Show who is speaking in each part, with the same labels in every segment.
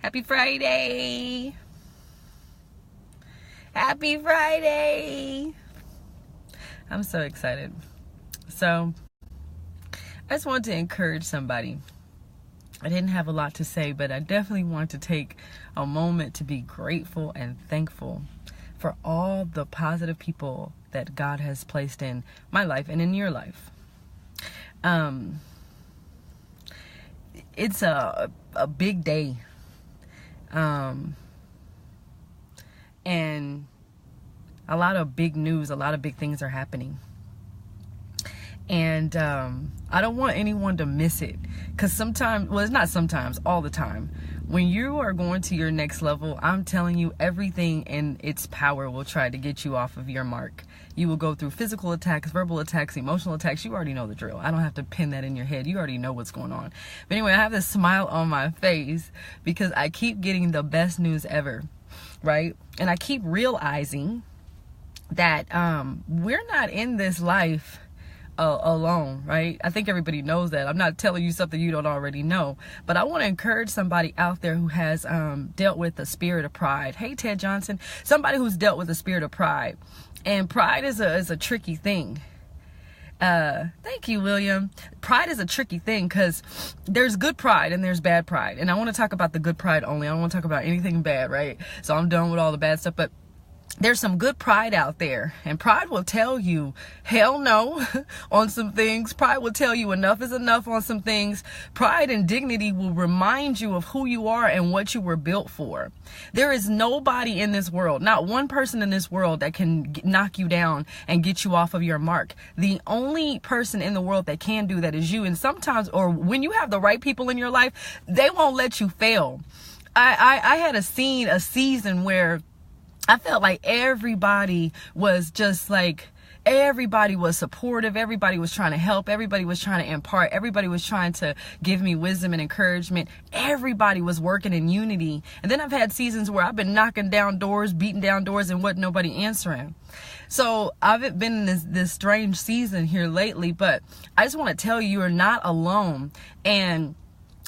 Speaker 1: Happy Friday. Happy Friday. I'm so excited. So, I just wanted to encourage somebody. I didn't have a lot to say, but I definitely want to take a moment to be grateful and thankful for all the positive people that God has placed in my life and in your life. It's a big day. And a lot of big news, a lot of big things are happening. And I don't want anyone to miss it. Because sometimes, well, it's not sometimes, all the time. When you are going to your next level, I'm telling you, everything in its power will try to get you off of your mark. You will go through physical attacks, verbal attacks, emotional attacks. You already know the drill. I don't have to pin that in your head. You already know what's going on. But anyway, I have this smile on my face because I keep getting the best news ever, right? And I keep realizing that we're not in this life alone, right? I think everybody knows that. I'm not telling you something you don't already know, but I want to encourage somebody out there who has dealt with the spirit of pride. Hey, Ted Johnson, somebody who's dealt with the spirit of pride. And pride is a tricky thing. Thank you, William. Pride is a tricky thing because there's good pride and there's bad pride. And I want to talk about the good pride only. I don't want to talk about anything bad, right? So I'm done with all the bad stuff, but there's some good pride out there, and pride will tell you hell no on some things. Pride will tell you enough is enough on some things. Pride and dignity will remind you of who you are and what you were built for. There is nobody in this world, not one person in this world that can knock you down and get you off of your mark. The only person in the world that can do that is you. And sometimes, or when you have the right people in your life, they won't let you fail. I had a season where I felt like everybody was just like, everybody was supportive. Everybody was trying to help. Everybody was trying to impart. Everybody was trying to give me wisdom and encouragement. Everybody was working in unity. And then I've had seasons where I've been knocking down doors, beating down doors, and wasn't nobody answering. So I've been in this strange season here lately, but I just want to tell you, you're not alone. And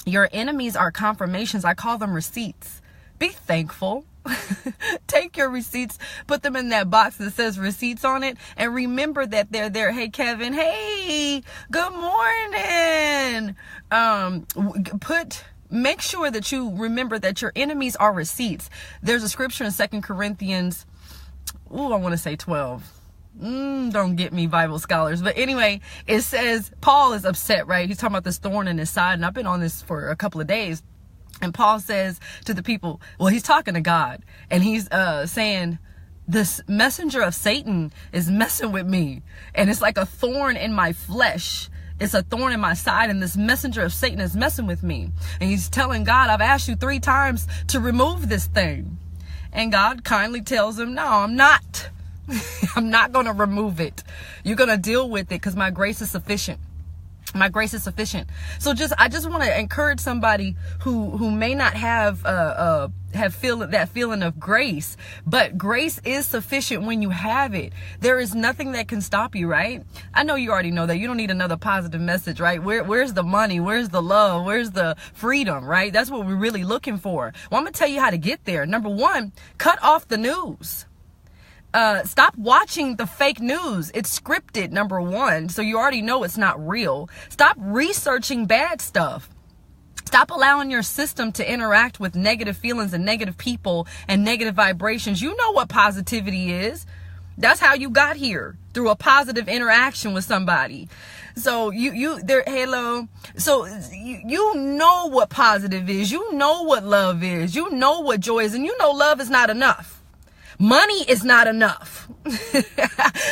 Speaker 1: your enemies are confirmations. I call them receipts. Be thankful. Take your receipts, put them in that box that says receipts on it, and remember that they're there. Hey, Kevin. Hey, good morning. Make sure that you remember that your enemies are receipts. There's a scripture in 2 Corinthians, I want to say 12. Don't get me, Bible scholars. But anyway, it says Paul is upset, right? He's talking about this thorn in his side, and I've been on this for a couple of days. And Paul says to the people, well, he's talking to God, and he's saying, this messenger of Satan is messing with me, and it's like a thorn in my flesh. It's a thorn in my side, and this messenger of Satan is messing with me. And he's telling God, I've asked you 3 times to remove this thing. And God kindly tells him, no, I'm not. I'm not going to remove it. You're going to deal with it because my grace is sufficient. My grace is sufficient. So I just want to encourage somebody who may not have that feeling of grace, but grace is sufficient when you have it. There is nothing that can stop you, right? I know you already know that. You don't need another positive message, right? Where's the money? Where's the love? Where's the freedom, right? That's what we're really looking for. Well, I'm going to tell you how to get there. Number 1, cut off the news. Stop watching the fake news. It's scripted, number 1. So you already know it's not real. Stop researching bad stuff. Stop allowing your system to interact with negative feelings and negative people and negative vibrations. You know what positivity is. That's how you got here, through a positive interaction with somebody. So hello. So you know what positive is. You know what love is. You know what joy is. And you know love is not enough. Money is not enough.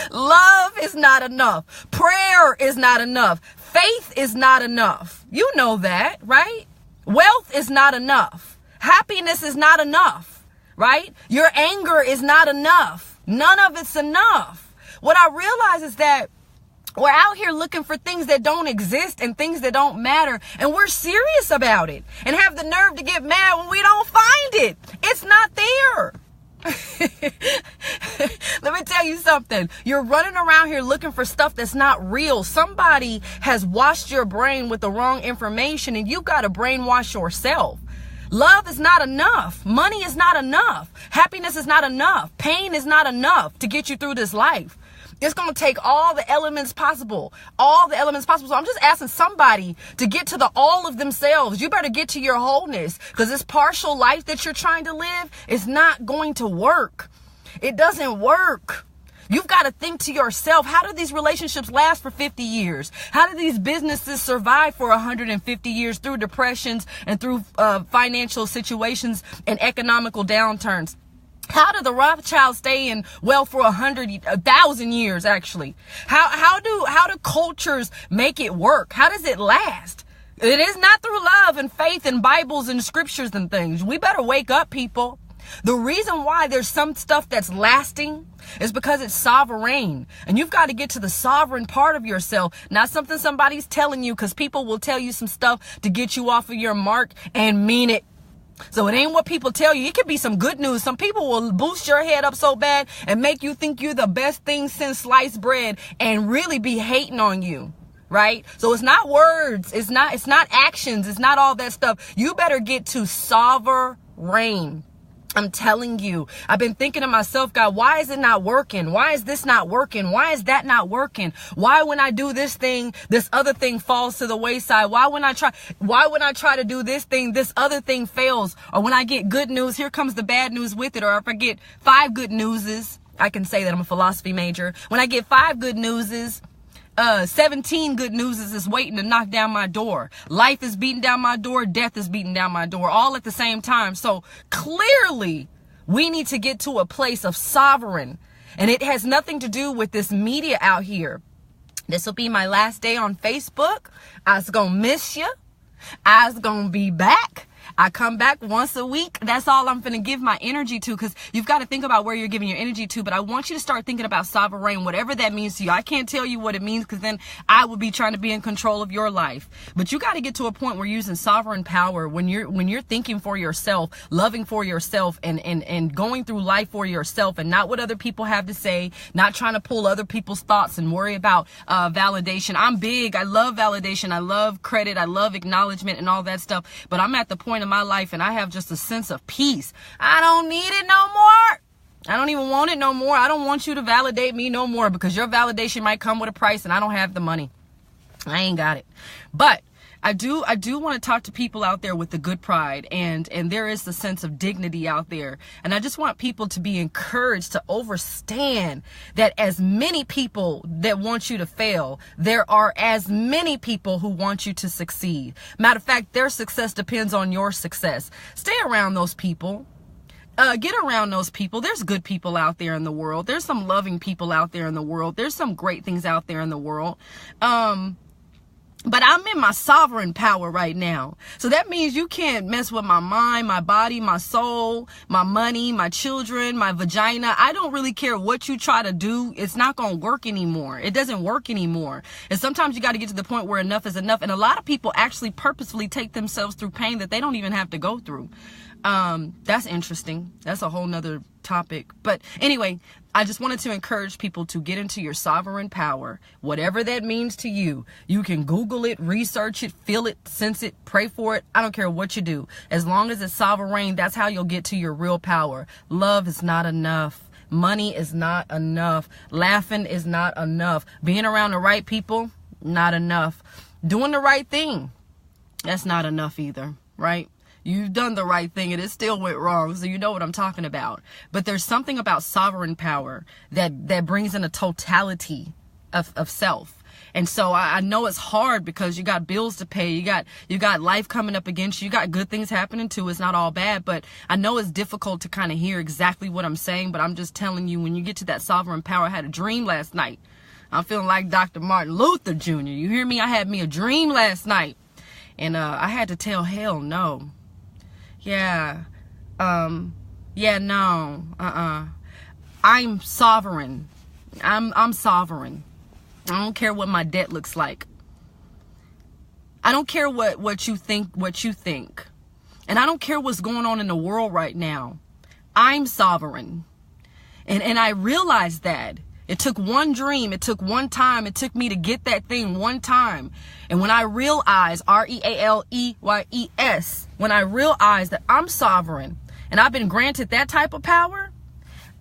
Speaker 1: Love is not enough. Prayer is not enough. Faith is not enough. You know that, right? Wealth is not enough. Happiness is not enough, right? Your anger is not enough. None of it's enough. What I realize is that we're out here looking for things that don't exist and things that don't matter. And we're serious about it and have the nerve to get mad when we don't find it. It's not there. Let me tell you something. You're running around here looking for stuff that's not real. Somebody has washed your brain with the wrong information, and you got to brainwash yourself. Love is not enough. Money is not enough. Happiness is not enough. Pain is not enough to get you through this life. It's going to take all the elements possible. All the elements possible. So I'm just asking somebody to get to the all of themselves. You better get to your wholeness, because this partial life that you're trying to live is not going to work. It doesn't work. You've got to think to yourself, how do these relationships last for 50 years? How do these businesses survive for 150 years through depressions and through financial situations and economical downturns? How do the Rothschilds stay in wealth for 1,000 years, actually? How do cultures make it work? How does it last? It is not through love and faith and Bibles and scriptures and things. We better wake up, people. The reason why there's some stuff that's lasting is because it's sovereign. And you've got to get to the sovereign part of yourself, not something somebody's telling you, because people will tell you some stuff to get you off of your mark and mean it. So it ain't what people tell you. It could be some good news. Some people will boost your head up so bad and make you think you're the best thing since sliced bread and really be hating on you. Right? So it's not words. It's not actions. It's not all that stuff. You better get to sovereign. I'm telling you, I've been thinking to myself, God, why is it not working? Why is this not working? Why is that not working? Why when I do this thing, this other thing falls to the wayside? Why when I try to do this thing, this other thing fails? Or when I get good news, here comes the bad news with it. Or if I get 5 good newses, I can say that I'm a philosophy major. When I get 5 good newses, 17 good news is waiting to knock down my door. Life is beating down my door. Death is beating down my door, all at the same time. So clearly we need to get to a place of sovereign, and it has nothing to do with this media out here. This will be my last day on Facebook. I was going to miss you. I was going to be back. I come back once a week. That's all I'm going to give my energy to, because you've got to think about where you're giving your energy to. But I want you to start thinking about sovereign, whatever that means to you. I can't tell you what it means, because then I would be trying to be in control of your life. But you got to get to a point where you're using sovereign power when you're thinking for yourself, loving for yourself, and going through life for yourself, and not what other people have to say, not trying to pull other people's thoughts and worry about validation. I'm big. I love validation. I love credit. I love acknowledgement and all that stuff. But I'm at the point in my life and I have just a sense of peace. I don't need it no more. I don't even want it no more. I don't want you to validate me no more, because your validation might come with a price and I don't have the money. I ain't got it. But I do want to talk to people out there with the good pride, and there is a sense of dignity out there. And I just want people to be encouraged to understand that as many people that want you to fail, there are as many people who want you to succeed. Matter of fact, their success depends on your success. Stay around those people. Get around those people. There's good people out there in the world. There's some loving people out there in the world. There's some great things out there in the world. But I'm in my sovereign power right now. So that means you can't mess with my mind, my body, my soul, my money, my children, my vagina. I don't really care what you try to do. It's not going to work anymore. It doesn't work anymore. And sometimes you got to get to the point where enough is enough. And a lot of people actually purposefully take themselves through pain that they don't even have to go through. That's interesting. That's a whole nother topic. But anyway, I just wanted to encourage people to get into your sovereign power, whatever that means to you. You can Google it, research it, feel it, sense it, pray for it. I don't care what you do. As long as it's sovereign, that's how you'll get to your real power. Love is not enough. Money is not enough. Laughing is not enough. Being around the right people, not enough. Doing the right thing, that's not enough either, right? You've done the right thing and it still went wrong, so you know what I'm talking about. But there's something about sovereign power that brings in a totality of self. And so I know it's hard because you got bills to pay, you got life coming up against you, you got good things happening too. It's not all bad, but I know it's difficult to kind of hear exactly what I'm saying. But I'm just telling you, when you get to that sovereign power, I had a dream last night. I'm feeling like Dr. Martin Luther Jr. You hear me? I had me a dream last night, and I had to tell hell no. Yeah. No. I'm sovereign. I'm sovereign. I don't care what my debt looks like. I don't care what you think. And I don't care what's going on in the world right now. I'm sovereign. And I realize that. It took one dream. It took one time. It took me to get that thing one time. And when I realized, REALEYES, when I realized that I'm sovereign and I've been granted that type of power,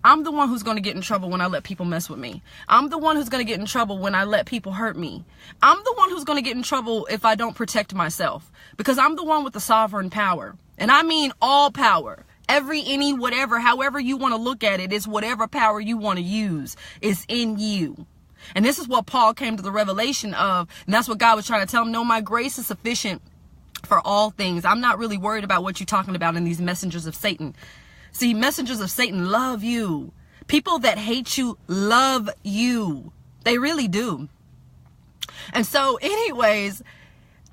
Speaker 1: I'm the one who's going to get in trouble when I let people mess with me. I'm the one who's going to get in trouble when I let people hurt me. I'm the one who's going to get in trouble if I don't protect myself, because I'm the one with the sovereign power. And I mean all power. Every, any, whatever, however you want to look at it, it's whatever power you want to use is in you. And this is what Paul came to the revelation of. And that's what God was trying to tell him. No, my grace is sufficient for all things. I'm not really worried about what you're talking about in these messengers of Satan. See, messengers of Satan love you. People that hate you love you. They really do. And so anyways,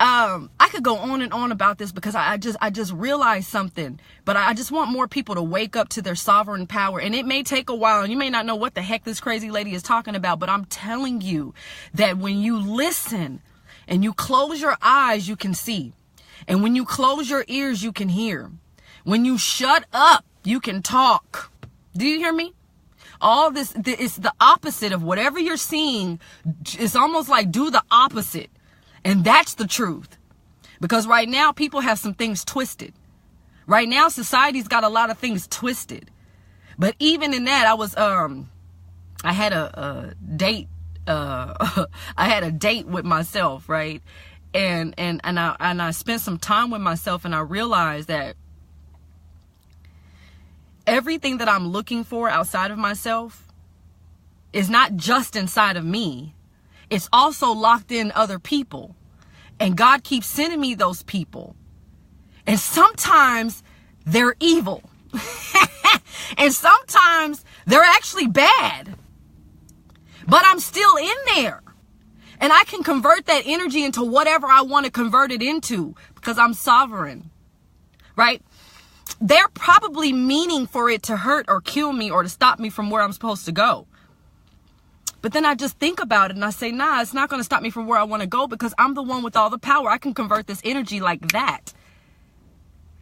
Speaker 1: I could go on and on about this because I just realized something, but I just want more people to wake up to their sovereign power. And it may take a while, and you may not know what the heck this crazy lady is talking about, but I'm telling you that when you listen and you close your eyes, you can see. And when you close your ears, you can hear. When you shut up, you can talk. Do you hear me? All this is the opposite of whatever you're seeing. It's almost like do the opposite. And that's the truth. Because right now, people have some things twisted. Right now, society's got a lot of things twisted. But even in that, I had a date. I had a date with myself, right? And I spent some time with myself, and I realized that everything that I'm looking for outside of myself is not just inside of me. It's also locked in other people. And God keeps sending me those people. And sometimes they're evil. And sometimes they're actually bad. But I'm still in there. And I can convert that energy into whatever I want to convert it into, because I'm sovereign. Right? They're probably meaning for it to hurt or kill me or to stop me from where I'm supposed to go. But then I just think about it and I say, nah, it's not going to stop me from where I want to go, because I'm the one with all the power. I can convert this energy like that.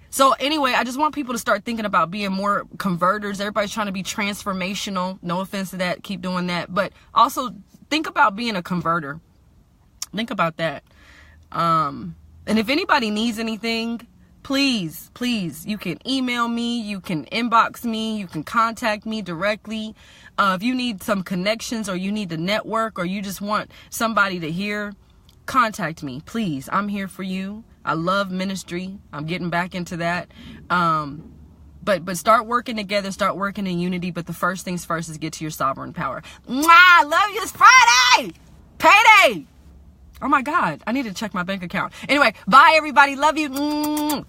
Speaker 1: So anyway, I just want people to start thinking about being more converters. Everybody's trying to be transformational. No offense to that. Keep doing that. But also think about being a converter. Think about that. And if anybody needs anything, please, you can email me, you can inbox me, you can contact me directly. If you need some connections, or you need to network, or you just want somebody to hear, contact me, please. I'm here for you. I love ministry. I'm getting back into that. But start working together, start working in unity. But the first things first is get to your sovereign power. Mwah, I love you. It's Friday. Payday. Oh my God. I need to check my bank account. Anyway, bye everybody. Love you.